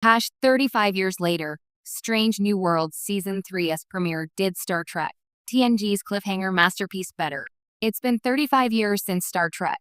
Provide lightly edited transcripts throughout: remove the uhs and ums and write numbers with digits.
Hash 35 years later, Strange New Worlds Season 3's premiere did Star Trek, TNG's cliffhanger masterpiece better. It's been 35 years since Star Trek.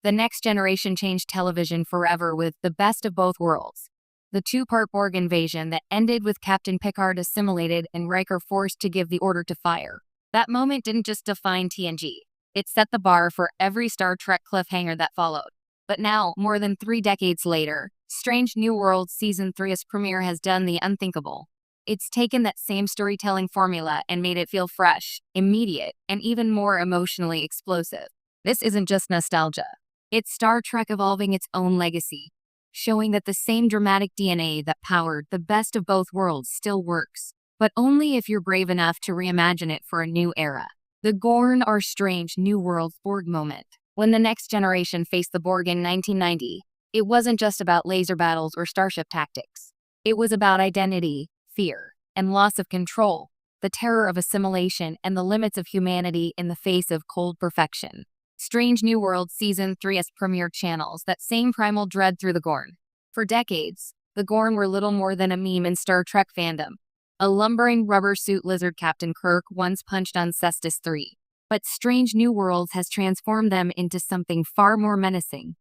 The Next Generation changed television forever with The Best of Both Worlds, the two-part Borg invasion that ended with Captain Picard assimilated and Riker forced to give the order to fire. That moment didn't just define TNG. It set the bar for every Star Trek cliffhanger that followed. But now, more than 3 decades later, Strange New Worlds Season 3's premiere has done the unthinkable. It's taken that same storytelling formula and made it feel fresh, immediate, and even more emotionally explosive. This isn't just nostalgia. It's Star Trek evolving its own legacy, showing that the same dramatic DNA that powered The Best of Both Worlds still works, but only if you're brave enough to reimagine it for a new era. The Gorn are Strange New Worlds Borg moment. When The Next Generation faced the Borg in 1990, it wasn't just about laser battles or starship tactics. It was about identity, fear, and loss of control, the terror of assimilation, and the limits of humanity in the face of cold perfection. Strange New Worlds Season 3's premiere channels that same primal dread through the Gorn. For decades, the Gorn were little more than a meme in Star Trek fandom. A lumbering rubber suit lizard Captain Kirk once punched on Cestus 3. But Strange New Worlds has transformed them into something far more menacing.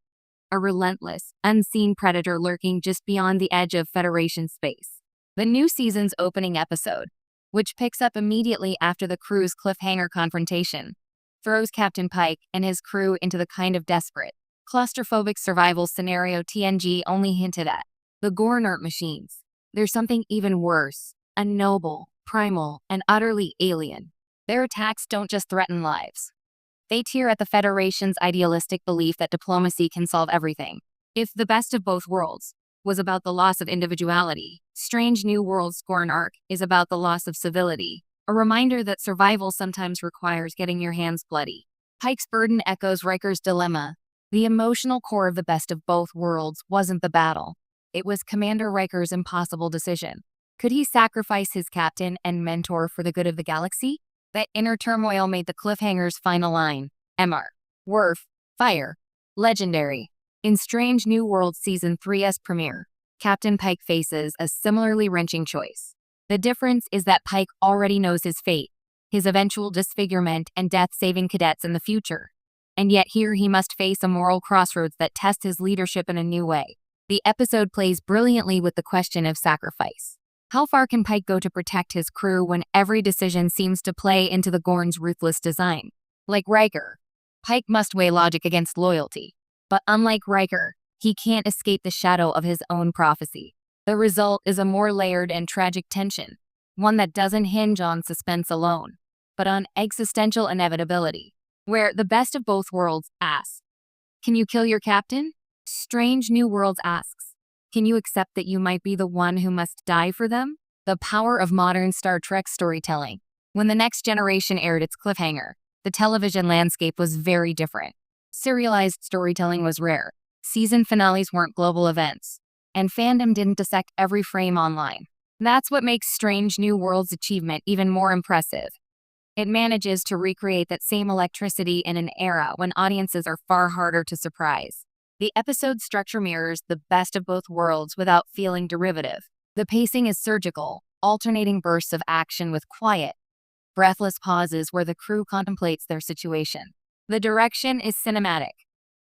A relentless, unseen predator lurking just beyond the edge of Federation space. The new season's opening episode, which picks up immediately after the crew's cliffhanger confrontation, throws Captain Pike and his crew into the kind of desperate, claustrophobic survival scenario TNG only hinted at. The Gorn aren't machines. There's something even worse, unknowable, primal, and utterly alien. Their attacks don't just threaten lives. They tear at the Federation's idealistic belief that diplomacy can solve everything. If The Best of Both Worlds was about the loss of individuality, Strange New Worlds' Gorn arc is about the loss of civility. A reminder that survival sometimes requires getting your hands bloody. Pike's burden echoes Riker's dilemma. The emotional core of The Best of Both Worlds wasn't the battle. It was Commander Riker's impossible decision. Could he sacrifice his captain and mentor for the good of the galaxy? That inner turmoil made the cliffhanger's final line, MR, Worf, Fire, legendary. In Strange New Worlds Season 3's premiere, Captain Pike faces a similarly wrenching choice. The difference is that Pike already knows his fate, his eventual disfigurement and death saving cadets in the future. And yet here he must face a moral crossroads that tests his leadership in a new way. The episode plays brilliantly with the question of sacrifice. How far can Pike go to protect his crew when every decision seems to play into the Gorn's ruthless design? Like Riker, Pike must weigh logic against loyalty. But unlike Riker, he can't escape the shadow of his own prophecy. The result is a more layered and tragic tension, one that doesn't hinge on suspense alone, but on existential inevitability, where The Best of Both Worlds asks, can you kill your captain? Strange New Worlds asks, can you accept that you might be the one who must die for them? The power of modern Star Trek storytelling. When The Next Generation aired its cliffhanger, the television landscape was very different. Serialized storytelling was rare. Season finales weren't global events. And fandom didn't dissect every frame online. That's what makes Strange New Worlds' achievement even more impressive. It manages to recreate that same electricity in an era when audiences are far harder to surprise. The episode structure mirrors The Best of Both Worlds without feeling derivative. The pacing is surgical, alternating bursts of action with quiet, breathless pauses where the crew contemplates their situation. The direction is cinematic,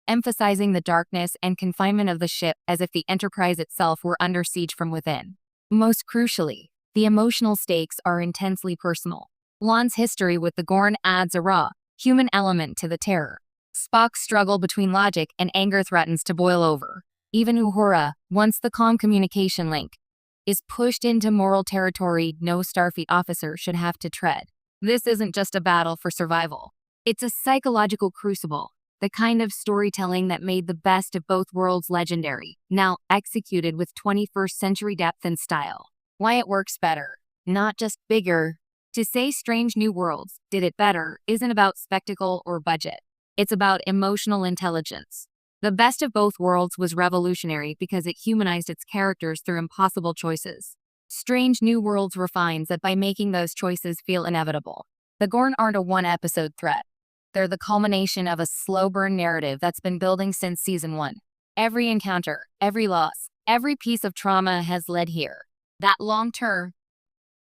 emphasizing the darkness and confinement of the ship as if the Enterprise itself were under siege from within. Most crucially, the emotional stakes are intensely personal. La'an's history with the Gorn adds a raw, human element to the terror. Spock's struggle between logic and anger threatens to boil over. Even Uhura, once the calm communication link, is pushed into moral territory no Starfleet officer should have to tread. This isn't just a battle for survival. It's a psychological crucible. The kind of storytelling that made The Best of Both Worlds legendary, now executed with 21st century depth and style. Why it works better, not just bigger. To say Strange New Worlds did it better isn't about spectacle or budget. It's about emotional intelligence. The Best of Both Worlds was revolutionary because it humanized its characters through impossible choices. Strange New Worlds refines that by making those choices feel inevitable. The Gorn aren't a one-episode threat. They're the culmination of a slow-burn narrative that's been building since Season 1. Every encounter, every loss, Every piece of trauma has led here. That long term,